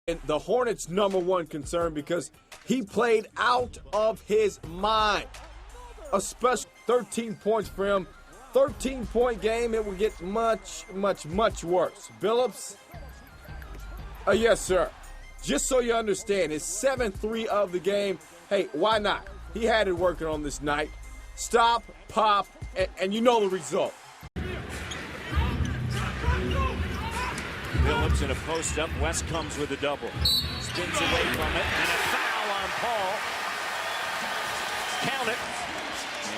And the Hornets' #1 concern because he played out of his mind. A special 13 points for him. 13-point game, it would get much, much, much worse. Billups, yes, sir. Just so you understand, it's 7-3 of the game. Hey, why not? He had it working on this night. Stop, pop, and you know the result. Billups in a post-up. West comes with a double. Spins away from it, and a foul on Paul. Count it.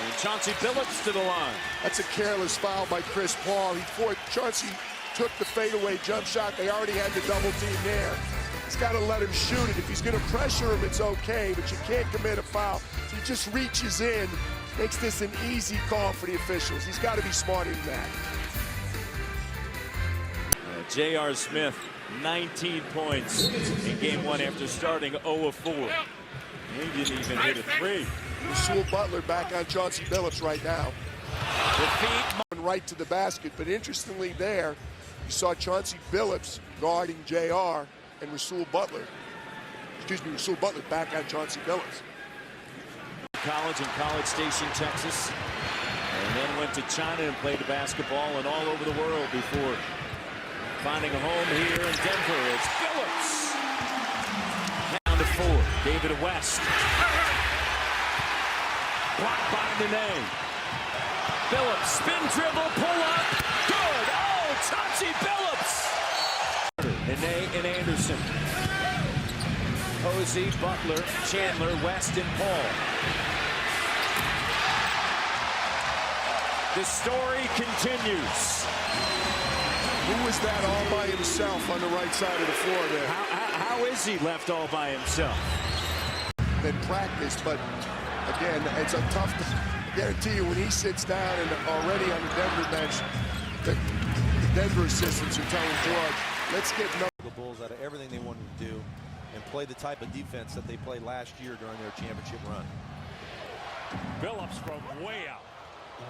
And Chauncey Billups to the line. That's a careless foul by Chris Paul. Chauncey took the fadeaway jump shot. They already had the double team there. He's got to let him shoot it. If he's going to pressure him, it's okay, but you can't commit a foul. He just reaches in, makes this an easy call for the officials. He's got to be smarter than that. J.R. Smith, 19 points in game 1 after starting 0 of 4. He didn't even hit a 3. Rasul Butler back on Chauncey Billups right now. The feet. Right to the basket, but interestingly there, you saw Chauncey Billups guarding J.R. and Rasul Butler back on Chauncey Billups. College in College Station, Texas, and then went to China and played basketball and all over the world before finding a home here in Denver. It's Billups. Down to 4. David West. Blocked by Nene. Billups, spin dribble, pull up. Good. Oh, Chauncey Billups. Nene and Anderson. Posey, Butler, Chandler, West, and Paul. The story continues. Who was that all by himself on the right side of the floor there? How is he left all by himself? Than practice, but again, it's a tough. I guarantee you, when he sits down and already on the Denver bench, the Denver assistants are telling George, "Let's get the Bulls out of everything they wanted to do and play the type of defense that they played last year during their championship run." Billups from way out,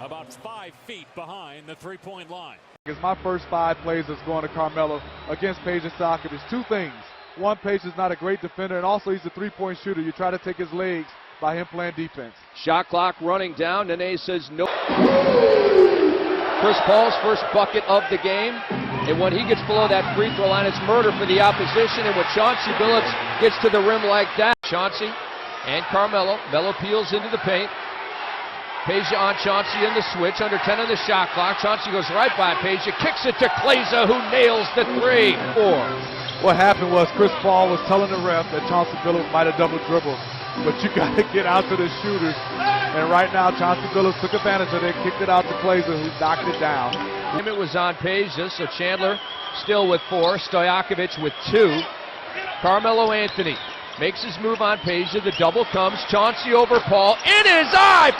about 5 feet behind the three-point line. It's my first 5 plays that's going to Carmelo against Peja Stockton. There's 2 things. One, Peja is not a great defender, and also he's a three-point shooter. You try to take his legs by him playing defense. Shot clock running down. Nene says no. Chris Paul's first bucket of the game. And when he gets below that free throw line, it's murder for the opposition. And when Chauncey Billups gets to the rim like that, Chauncey and Carmelo. Melo peels into the paint. Peja on Chauncey in the switch, under 10 on the shot clock. Chauncey goes right by Peja, kicks it to Kleza, who nails the 3. 4. What happened was Chris Paul was telling the ref that Chauncey Billups might have double dribbled, but you got to get out to the shooters. And right now, Chauncey Billups took advantage of it, kicked it out to Kleza, who knocked it down. It was on Peja, so Chandler still with 4, Stojakovic with 2. Carmelo Anthony makes his move on Peja, the double comes, Chauncey over Paul, in his eye,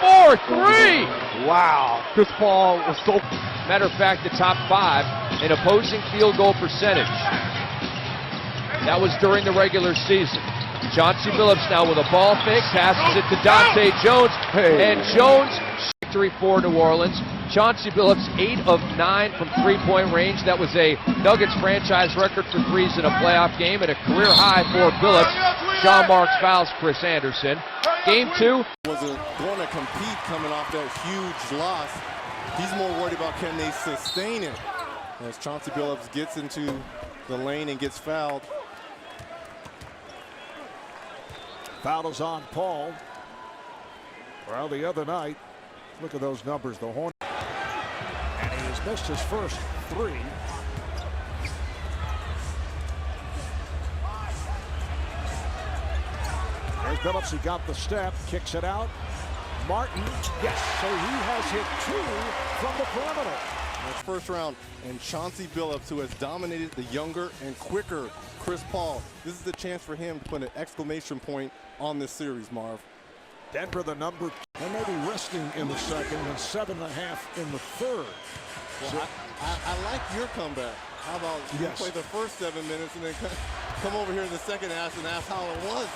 4-3! Wow, Chris Paul was so... Matter of fact, the top 5 in opposing field goal percentage. That was during the regular season. Chauncey Billups now with a ball fake, passes it to Dante Jones, and Jones, victory for New Orleans. Chauncey Billups 8 of 9 from three-point range. That was a Nuggets franchise record for threes in a playoff game and a career high for Billups. Sean Marks fouls Chris Anderson. Game 2. Wasn't going to compete coming off that huge loss. He's more worried about can they sustain it as Chauncey Billups gets into the lane and gets fouled. Foul is on Paul. Well, the other night, look at those numbers. The Hornets. And he has missed his first 3. There's Billups. He got the step, kicks it out. Martin, yes, so he has hit 2 from the perimeter. That's first round, and Chauncey Billups, who has dominated the younger and quicker Chris Paul. This is the chance for him to put an exclamation point on this series, Marv. Denver, the number, they may be resting in the second and 7.5 in the third. Well, so, I like your comeback. How about you play the first 7 minutes and then come over here in the second half and ask how it was,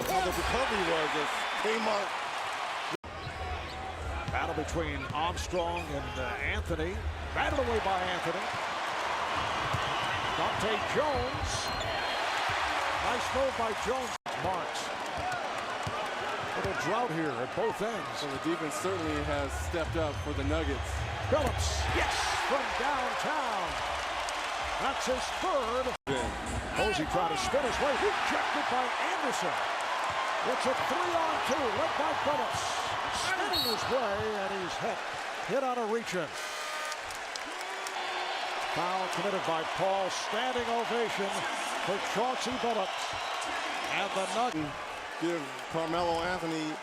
how the recovery was as Kmart. Battle between Armstrong and Anthony. Battled away by Anthony. Dante Jones. Nice move by Jones. Marks. Little drought here at both ends. So the defense certainly has stepped up for the Nuggets. Billups, yes, from downtown. That's his third. Posey tried to spin his way, rejected by Anderson. It's a 3-on-2, led by Billups. Spinning his way, and he's hit on a reach-in. Foul committed by Paul. Standing ovation for Chauncey Billups. And the Nuggets give Carmelo Anthony,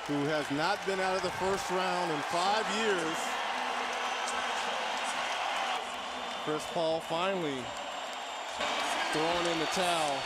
who has not been out of the first round in 5 years. Chris Paul finally throwing in the towel.